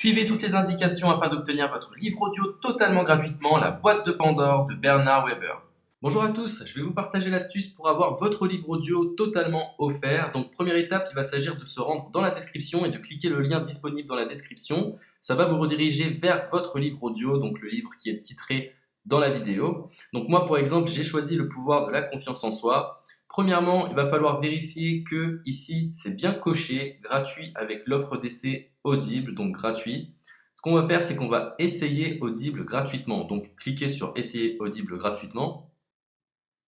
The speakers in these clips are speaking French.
Suivez toutes les indications afin d'obtenir votre livre audio totalement gratuitement, La boîte de Pandore de Bernard Weber. Bonjour à tous, je vais vous partager l'astuce pour avoir votre livre audio totalement offert. Donc première étape, il va s'agir de se rendre dans la description et de cliquer le lien disponible dans la description. Ça va vous rediriger vers votre livre audio, donc le livre qui est titré dans la vidéo. Donc moi par exemple, j'ai choisi le pouvoir de la confiance en soi. Premièrement, il va falloir vérifier que ici c'est bien coché, gratuit avec l'offre d'essai Audible, donc gratuit. Ce qu'on va faire, c'est qu'on va essayer Audible gratuitement. Donc cliquez sur essayer Audible gratuitement.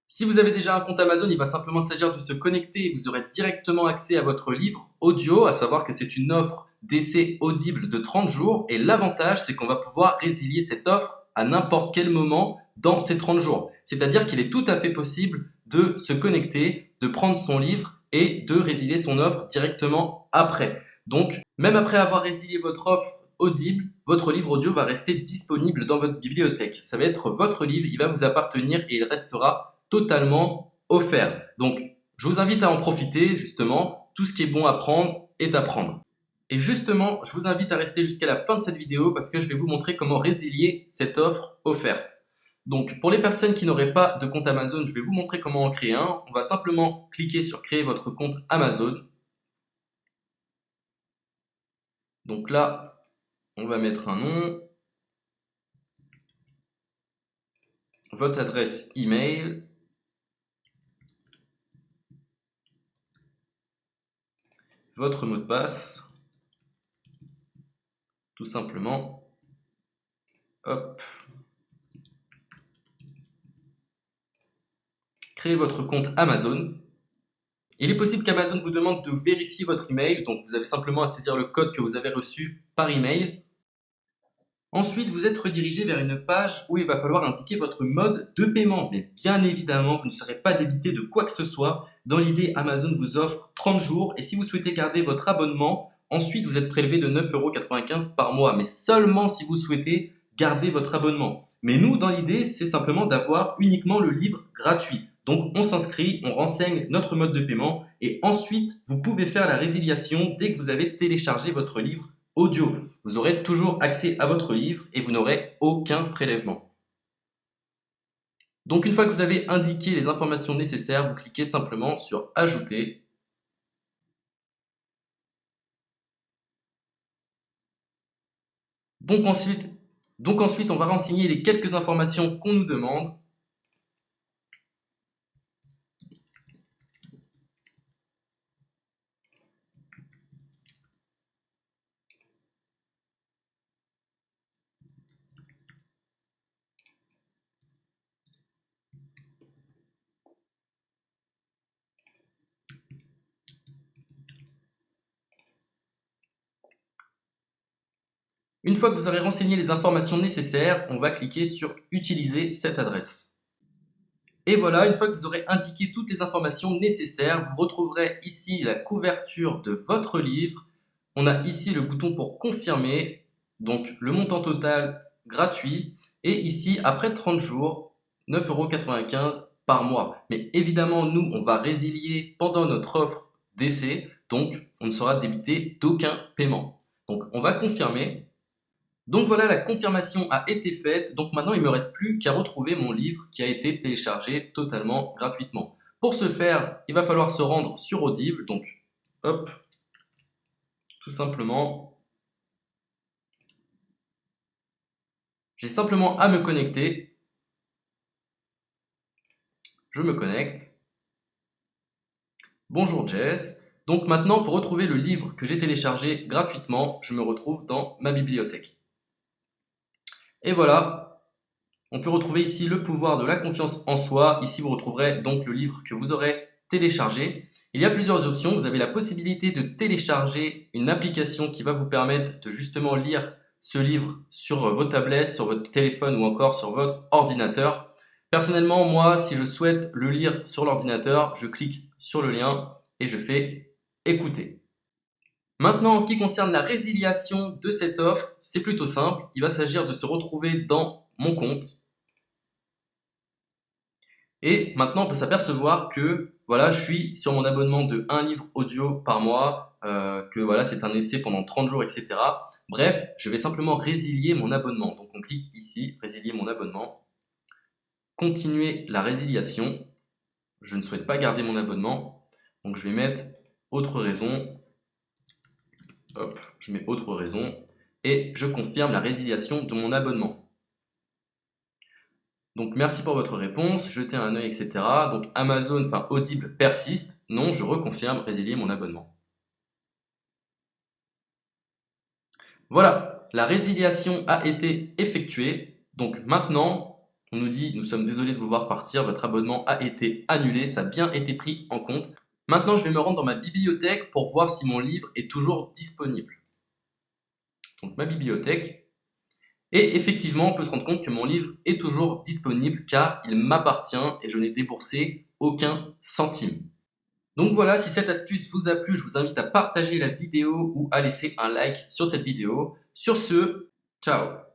Si vous avez déjà un compte Amazon, il va simplement s'agir de se connecter et vous aurez directement accès à votre livre audio, à savoir que c'est une offre d'essai Audible de 30 jours. Et l'avantage, c'est qu'on va pouvoir résilier cette offre à n'importe quel moment dans ces 30 jours. C'est-à-dire qu'il est tout à fait possible de se connecter, de prendre son livre et de résilier son offre directement après. Donc, même après avoir résilié votre offre Audible, votre livre audio va rester disponible dans votre bibliothèque. Ça va être votre livre, il va vous appartenir et il restera totalement offert. Donc, je vous invite à en profiter, justement. Tout ce qui est bon à prendre est à prendre. Et justement, je vous invite à rester jusqu'à la fin de cette vidéo parce que je vais vous montrer comment résilier cette offre offerte. Donc, pour les personnes qui n'auraient pas de compte Amazon, je vais vous montrer comment en créer un. On va simplement cliquer sur créer votre compte Amazon. Donc là, on va mettre un nom, votre adresse email, votre mot de passe, tout simplement. Hop. Créez votre compte Amazon. Il est possible qu'Amazon vous demande de vérifier votre email, donc vous avez simplement à saisir le code que vous avez reçu par email. Ensuite, vous êtes redirigé vers une page où il va falloir indiquer votre mode de paiement. Mais bien évidemment, vous ne serez pas débité de quoi que ce soit. Dans l'idée, Amazon vous offre 30 jours et si vous souhaitez garder votre abonnement, ensuite vous êtes prélevé de 9,95 € par mois, mais seulement si vous souhaitez garder votre abonnement. Mais nous, dans l'idée, c'est simplement d'avoir uniquement le livre gratuit. Donc on s'inscrit, on renseigne notre mode de paiement et ensuite vous pouvez faire la résiliation dès que vous avez téléchargé votre livre audio. Vous aurez toujours accès à votre livre et vous n'aurez aucun prélèvement. Donc une fois que vous avez indiqué les informations nécessaires, vous cliquez simplement sur Ajouter. Donc ensuite, on va renseigner les quelques informations qu'on nous demande. Une fois que vous aurez renseigné les informations nécessaires, on va cliquer sur Utiliser cette adresse. Et voilà, une fois que vous aurez indiqué toutes les informations nécessaires, vous retrouverez ici la couverture de votre livre. On a ici le bouton pour confirmer, donc le montant total gratuit. Et ici, après 30 jours, 9,95 € par mois. Mais évidemment, nous, on va résilier pendant notre offre d'essai, donc on ne sera débité d'aucun paiement. Donc on va confirmer. Donc voilà, la confirmation a été faite. Donc maintenant, il ne me reste plus qu'à retrouver mon livre qui a été téléchargé totalement gratuitement. Pour ce faire, il va falloir se rendre sur Audible. Donc, hop, tout simplement. J'ai simplement à me connecter. Je me connecte. Bonjour Jess. Donc maintenant, pour retrouver le livre que j'ai téléchargé gratuitement, je me retrouve dans ma bibliothèque. Et voilà, on peut retrouver ici le pouvoir de la confiance en soi. Ici, vous retrouverez donc le livre que vous aurez téléchargé. Il y a plusieurs options. Vous avez la possibilité de télécharger une application qui va vous permettre de justement lire ce livre sur vos tablettes, sur votre téléphone ou encore sur votre ordinateur. Personnellement, moi, si je souhaite le lire sur l'ordinateur, je clique sur le lien et je fais écouter. Maintenant, en ce qui concerne la résiliation de cette offre, c'est plutôt simple. Il va s'agir de se retrouver dans mon compte. Et maintenant, on peut s'apercevoir que voilà, je suis sur mon abonnement de 1 livre audio par mois. que voilà, c'est un essai pendant 30 jours, etc. Bref, je vais simplement résilier mon abonnement. Donc on clique ici, résilier mon abonnement, continuer la résiliation. Je ne souhaite pas garder mon abonnement, donc je vais mettre autre raison. Hop, je mets autre raison et je confirme la résiliation de mon abonnement. Donc merci pour votre réponse, jetez un œil, etc. Donc Amazon, enfin Audible persiste. Non, je reconfirme, résilier mon abonnement. Voilà, la résiliation a été effectuée. Donc maintenant, on nous dit, nous sommes désolés de vous voir partir, votre abonnement a été annulé, ça a bien été pris en compte. Maintenant, je vais me rendre dans ma bibliothèque pour voir si mon livre est toujours disponible. Donc ma bibliothèque. Et effectivement, on peut se rendre compte que mon livre est toujours disponible car il m'appartient et je n'ai déboursé aucun centime. Donc voilà, si cette astuce vous a plu, je vous invite à partager la vidéo ou à laisser un like sur cette vidéo. Sur ce, ciao!